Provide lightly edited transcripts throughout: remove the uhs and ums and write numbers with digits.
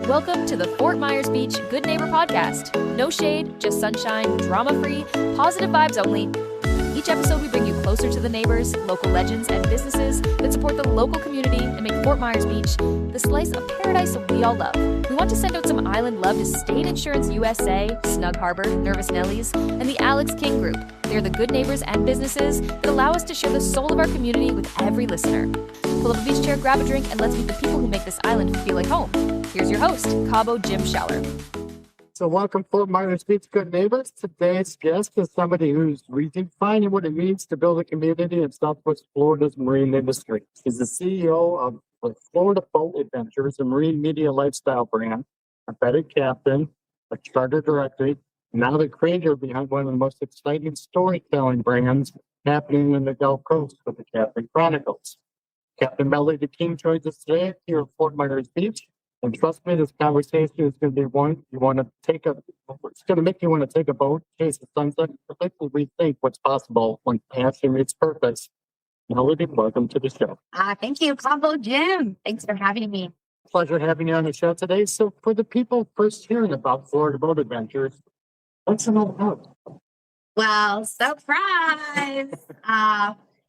Welcome to the Fort Myers Beach Good Neighbor Podcast. No shade, just sunshine, drama-free, positive vibes only. Each episode, we bring you closer to the neighbors, local legends, and businesses that support the local community and make Fort Myers Beach the slice of paradise we all love. We want to send out some island love to State Insurance USA, Snug Harbor, Nervous Nellies, and the Alex King Group. They're the good neighbors and businesses that allow us to share the soul of our community with every listener. Pull up a beach chair, grab a drink, and let's meet the people who make this island feel like home. Here's your host, Cabo Jim Scheller. So welcome, Fort Myers Beach Good Neighbors. Today's guest is somebody who's redefining what it means to build a community in Southwest Florida's marine industry. She's the CEO of the Florida Boat Adventures, a marine media lifestyle brand, a vetted captain, a charter director, now the creator behind one of the most exciting storytelling brands happening in the Gulf Coast with the Captain Chronicles. Captain Melody the King joins us today here at Fort Myers Beach. And trust me, this conversation is going to be one you want to take it's going to make you want to take a boat, chase the sunset, and particularly rethink what's possible when passion meets purpose. Melody, welcome to the show. Thank you, Cabo Jim. Thanks for having me. Pleasure having you on the show today. So for the people first hearing about Florida Boat Adventures, what's it all about? Well, surprise!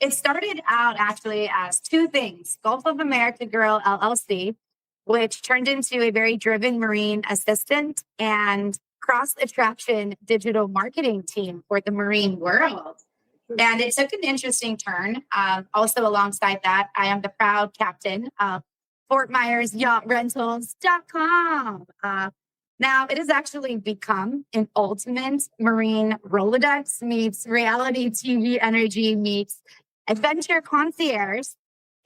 It started out actually as two things. Gulf of America Girl, LLC, which turned into a very driven marine assistant and cross-attraction digital marketing team for the marine world. And it took an interesting turn. Also, alongside that, I am the proud captain of Fort Myers Yacht Rentals.com. Now, it has actually become an ultimate marine Rolodex meets reality TV energy meets adventure concierge.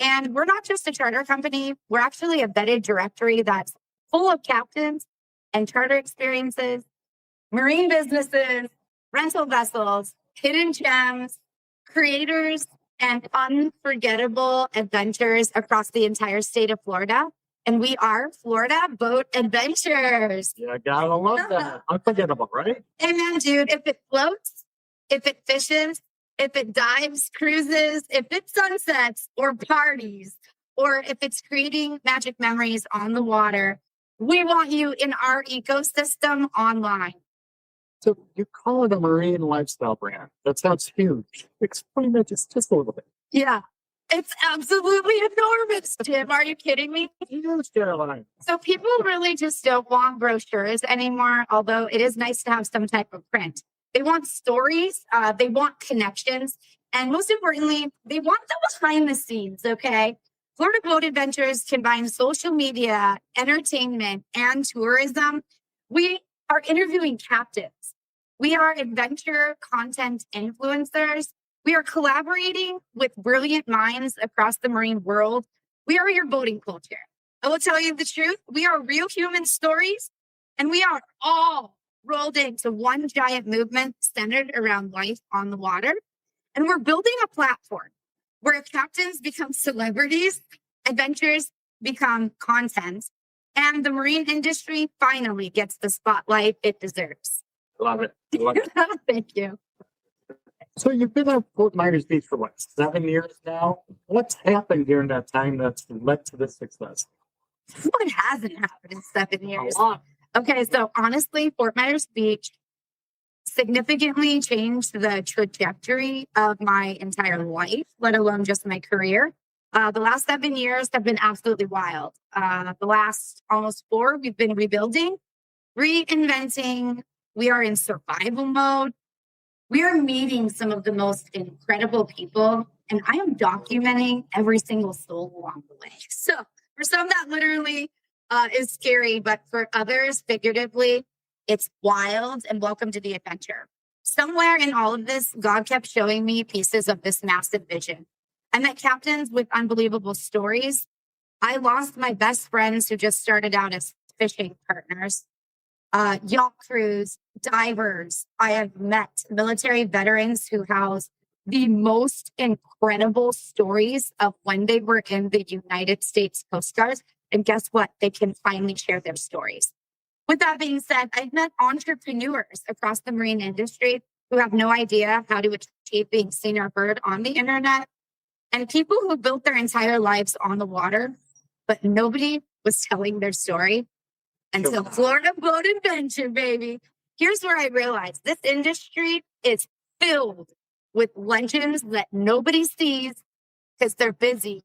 And we're not just a charter company. We're actually a vetted directory that's full of captains and charter experiences, marine businesses, rental vessels, hidden gems, creators, and unforgettable adventures across the entire state of Florida. And we are Florida Boat Adventures. Yeah, gotta love that. Unforgettable, right? Amen, dude. If it floats, if it fishes, if it dives, cruises, if it sunsets or parties, or if it's creating magic memories on the water, we want you in our ecosystem online. So you call it a marine lifestyle brand. That sounds huge. Explain that just a little bit. Yeah, it's absolutely enormous, Jim. Are you kidding me? Huge, Caroline. So people really just don't want brochures anymore, although it is nice to have some type of print. They want stories, they want connections, and most importantly, they want the behind the scenes, okay? Florida Boat Adventures combines social media, entertainment, and tourism. We are interviewing captains. We are adventure content influencers. We are collaborating with brilliant minds across the marine world. We are your boating culture. I will tell you the truth. We are real human stories, and we are all rolled into one giant movement centered around life on the water. And we're building a platform where captains become celebrities, adventures become content, and the marine industry finally gets the spotlight it deserves. Love it. Love it. Thank you. So you've been at Fort Myers Beach for 7 years now? What's happened during that time that's led to this success? What hasn't happened in 7 years? A lot. Okay, so honestly, Fort Myers Beach significantly changed the trajectory of my entire life, let alone just my career. The last 7 years have been absolutely wild. The last almost 4, we've been rebuilding, reinventing. We are in survival mode. We are meeting some of the most incredible people, and I am documenting every single soul along the way. So for some, that literally is scary, but for others, figuratively, it's wild and welcome to the adventure. Somewhere in all of this, God kept showing me pieces of this massive vision. I met captains with unbelievable stories. I lost my best friends who just started out as fishing partners, yacht crews, divers. I have met military veterans who house the most incredible stories of when they were in the United States Coast Guard. And guess what? They can finally share their stories. With that being said, I've met entrepreneurs across the marine industry who have no idea how to achieve being seen or heard on the internet, and people who built their entire lives on the water, but nobody was telling their story. And so Florida Boat Adventure, baby. Here's where I realized this industry is filled with legends that nobody sees because they're busy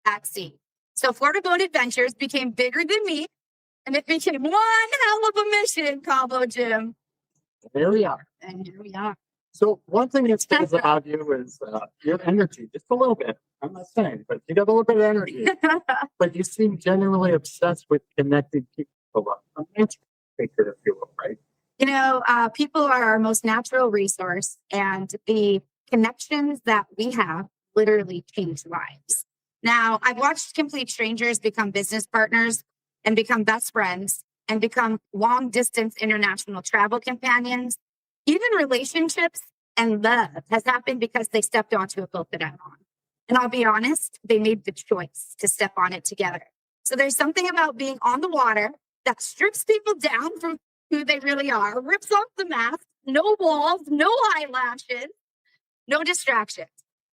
at sea. So Florida Boat Adventures became bigger than me, and it became one hell of a mission, Cabo Jim. Here we are. And here we are. So one thing that stands out of you is your energy, just a little bit. I'm not saying, but you got a little bit of energy. But you seem genuinely obsessed with connecting people. A matchmaker, if you will, right? You know, people are our most natural resource, and the connections that we have literally change lives. Now, I've watched complete strangers become business partners and become best friends and become long distance international travel companions. Even relationships and love has happened because they stepped onto a boat that I'm on. And I'll be honest, they made the choice to step on it together. So there's something about being on the water that strips people down from who they really are, rips off the mask, no walls, no eyelashes, no distractions,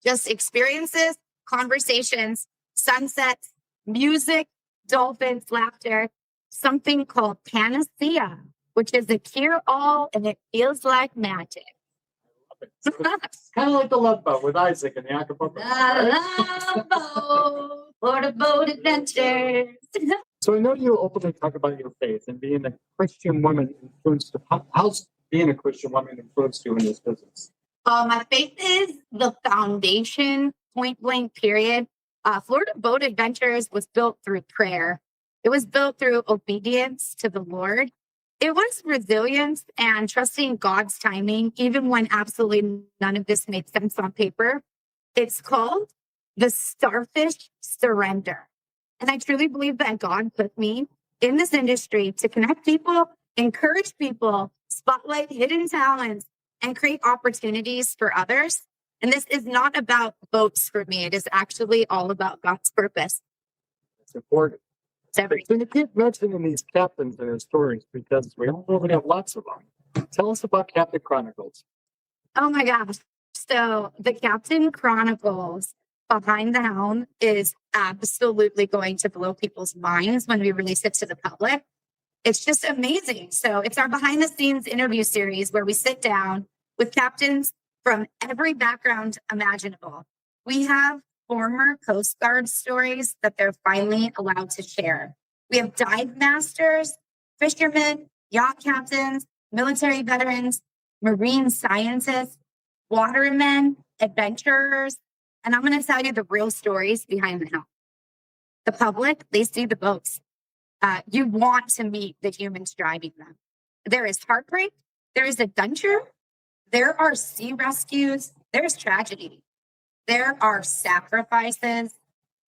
just experiences, conversations, sunsets, music, dolphins, laughter, something called panacea, which is a cure-all, and it feels like magic. Kind of like the Love Boat with Isaac and the Acapulco. Love Boat, Florida Boat Adventures. So I know you openly talk about your faith and being a Christian woman influenced. How's being a Christian woman influenced you in this business? My faith is the foundation, point blank, period. Florida Boat Adventures was built through prayer. It was built through obedience to the Lord. It was resilience and trusting God's timing, even when absolutely none of this made sense on paper. It's called the Starfish Surrender. And I truly believe that God put me in this industry to connect people, encourage people, spotlight hidden talents, and create opportunities for others. And this is not about boats for me. It is actually all about God's purpose. It's important. It's everything. So you keep mentioning these captains in their stories because we don't really have lots of them. Tell us about Captain Chronicles. Oh my gosh. So the Captain Chronicles behind the helm is absolutely going to blow people's minds when we release it to the public. It's just amazing. So it's our behind the scenes interview series where we sit down with captains from every background imaginable. We have former Coast Guard stories that they're finally allowed to share. We have dive masters, fishermen, yacht captains, military veterans, marine scientists, watermen, adventurers, and I'm going to tell you the real stories behind the helm. The public, they see the boats. You want to meet the humans driving them. There is heartbreak. There is adventure. There are sea rescues. There's tragedy. There are sacrifices.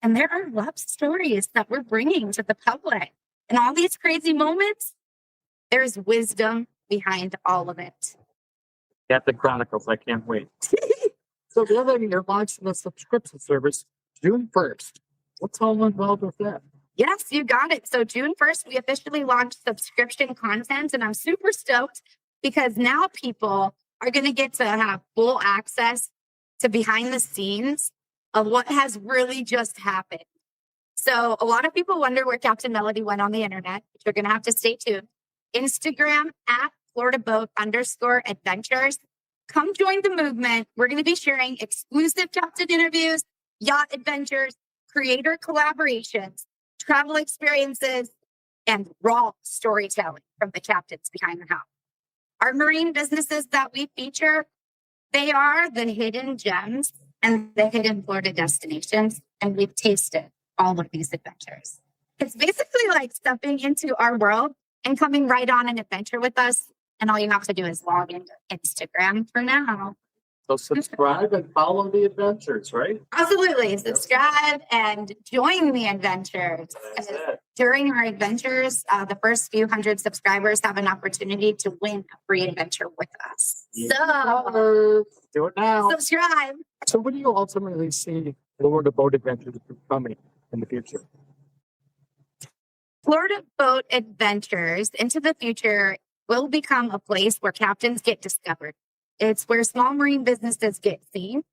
And there are love stories that we're bringing to the public. And all these crazy moments, there's wisdom behind all of it. Captain Chronicles, I can't wait. So the other thing, you're launching a subscription service June 1st. What's all involved with that? Yes, you got it. So June 1st, we officially launched subscription content, and I'm super stoked because now people are going to get to have full access to behind the scenes of what has really just happened. So a lot of people wonder where Captain Melody went on the internet, which you're going to have to stay tuned. Instagram at @FloridaBoatAdventures. Come join the movement. We're going to be sharing exclusive captain interviews, yacht adventures, creator collaborations, travel experiences, and raw storytelling from the captains behind the helm. Our marine businesses that we feature, they are the hidden gems and the hidden Florida destinations, and we've tasted all of these adventures. It's basically like stepping into our world and coming right on an adventure with us, and all you have to do is log into Instagram for now. So subscribe and follow the adventures, right? Absolutely. Subscribe and join the adventures. That's it. During our adventures, the first few hundred subscribers have an opportunity to win a free adventure with us. So Do it now. subscribe. So what do you ultimately see Florida Boat Adventures becoming in the future? Florida Boat Adventures into the future will become a place where captains get discovered. It's where small marine businesses get seen.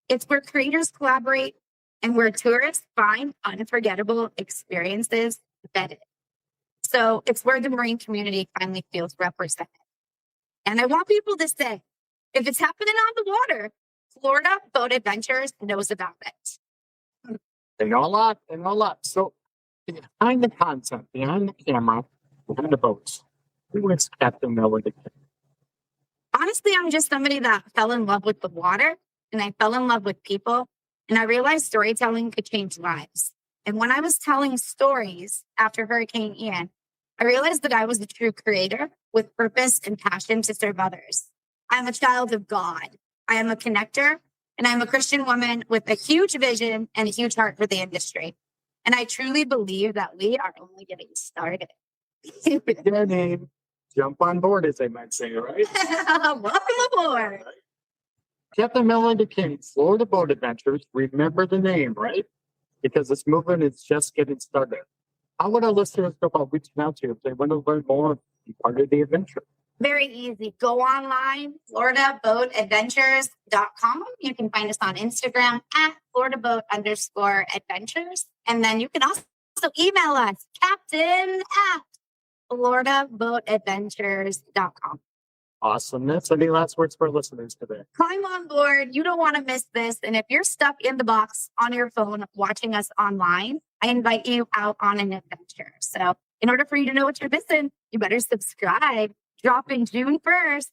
It's where creators collaborate and where tourists find unforgettable experiences embedded. So it's where the marine community finally feels represented. And I want people to say, if it's happening on the water, Florida Boat Adventures knows about it. They know a lot. They know a lot. So behind the concept, behind the camera, behind the boats, who is Captain Melody? Honestly, I'm just somebody that fell in love with the water and I fell in love with people. And I realized storytelling could change lives. And when I was telling stories after Hurricane Ian, I realized that I was the true creator with purpose and passion to serve others. I'm a child of God. I am a connector, and I'm a Christian woman with a huge vision and a huge heart for the industry. And I truly believe that we are only getting started. Beginning. Jump on board, as they might say, right? Welcome aboard. Captain Melody King, Florida Boat Adventures. Remember the name, right? Because this movement is just getting started. How would our listeners go about reaching out to you if they want to learn more and be part of the adventure? Very easy. Go online, FloridaBoatAdventures.com. You can find us on Instagram at FloridaBoat_adventures. And then you can also email us, captain@FloridaBoatAdventures.com. Awesomeness. Any last words for our listeners today? Climb on board. You don't want to miss this. And if you're stuck in the box on your phone watching us online, I invite you out on an adventure. So in order for you to know what you're missing, you better subscribe. Dropping June 1st.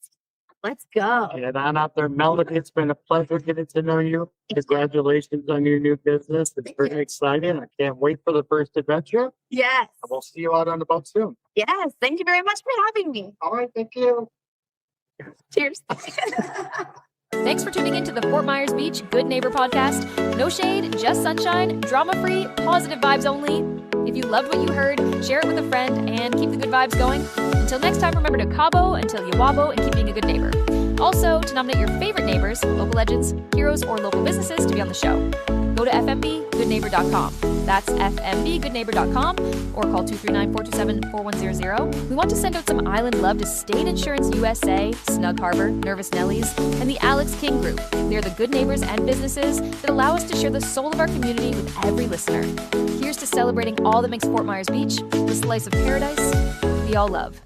Let's go. Get on out there, Melody. It's been a pleasure getting to know you. Congratulations on your new business. It's very exciting. I can't wait for the first adventure. Yes. We'll see you out on the boat soon. Yes. Thank you very much for having me. All right. Thank you. Cheers. Thanks for tuning in to the Fort Myers Beach Good Neighbor podcast. No shade, just sunshine, drama-free, positive vibes only. If you loved what you heard, share it with a friend and keep the good vibes going. Until next time, remember to Cabo until you wabo and keep being a good neighbor. Also, to nominate your favorite neighbors, local legends, heroes, or local businesses to be on the show, go to FMBGoodNeighbor.com. That's FMBGoodNeighbor.com or call 239-427-4100. We want to send out some island love to State Insurance USA, Snug Harbor, Nervous Nellies, and the Alex King Group. They're the good neighbors and businesses that allow us to share the soul of our community with every listener. Here's to celebrating all that makes Fort Myers Beach the slice of paradise we all love.